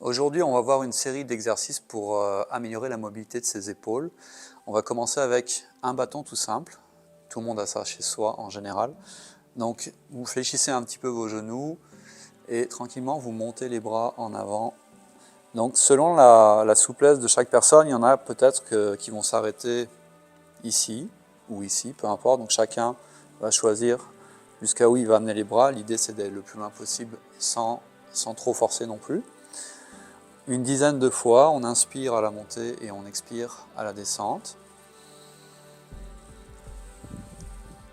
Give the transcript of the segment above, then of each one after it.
Aujourd'hui, on va voir une série d'exercices pour améliorer la mobilité de ses épaules. On va commencer avec un bâton tout simple. Tout le monde a ça chez soi en général. Donc, vous fléchissez un petit peu vos genoux et tranquillement, vous montez les bras en avant. Donc, selon la souplesse de chaque personne, il y en a peut-être qui vont s'arrêter ici ou ici, peu importe. Donc, chacun va choisir jusqu'à où il va amener les bras. L'idée, c'est d'aller le plus loin possible sans trop forcer non plus. Une dizaine de fois, on inspire à la montée et on expire à la descente.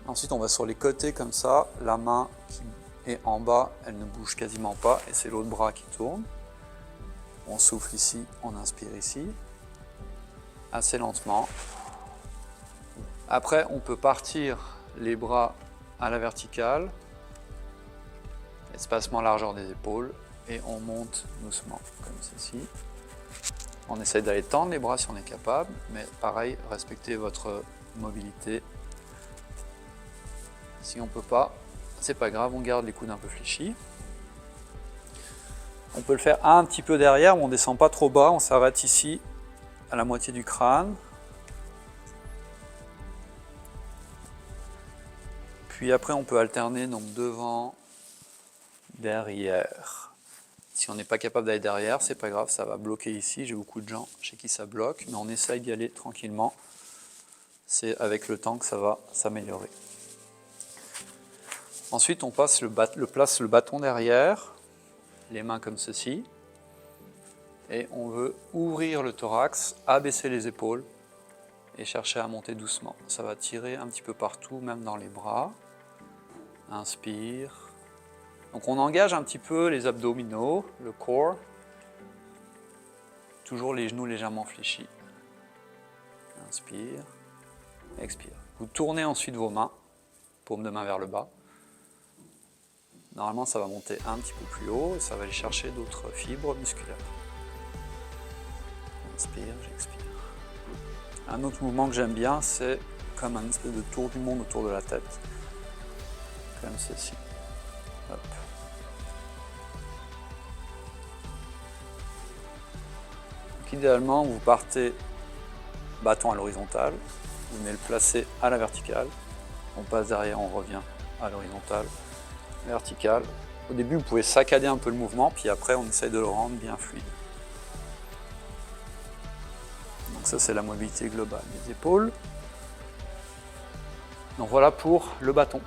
Ensuite, on va sur les côtés comme ça. La main qui est en bas, elle ne bouge quasiment pas et c'est l'autre bras qui tourne. On souffle ici, on inspire ici, assez lentement. Après, on peut partir les bras à la verticale, espacement largeur des épaules, et on monte doucement, comme ceci. On essaye d'aller tendre les bras si on est capable, mais pareil, respectez votre mobilité. Si on ne peut pas, c'est pas grave, on garde les coudes un peu fléchis. On peut le faire un petit peu derrière, mais on ne descend pas trop bas, on s'arrête ici, à la moitié du crâne. Puis après, on peut alterner donc devant, derrière. Si on n'est pas capable d'aller derrière, c'est pas grave, ça va bloquer ici. J'ai beaucoup de gens chez qui ça bloque, mais on essaye d'y aller tranquillement. C'est avec le temps que ça va s'améliorer. Ensuite, on place le bâton derrière, les mains comme ceci. Et on veut ouvrir le thorax, abaisser les épaules et chercher à monter doucement. Ça va tirer un petit peu partout, même dans les bras. Inspire. Donc on engage un petit peu les abdominaux, le core. Toujours les genoux légèrement fléchis. Inspire, expire. Vous tournez ensuite vos mains, paume de main vers le bas. Normalement, ça va monter un petit peu plus haut et ça va aller chercher d'autres fibres musculaires. Inspire, j'expire. Un autre mouvement que j'aime bien, c'est comme un espèce de tour du monde autour de la tête. Comme ceci. Hop. Donc, idéalement, vous partez bâton à l'horizontale, vous venez le placer à la verticale, on passe derrière, on revient à l'horizontale, verticale. Au début, vous pouvez saccader un peu le mouvement, puis après, on essaye de le rendre bien fluide. Donc ça, c'est la mobilité globale des épaules. Donc voilà pour le bâton.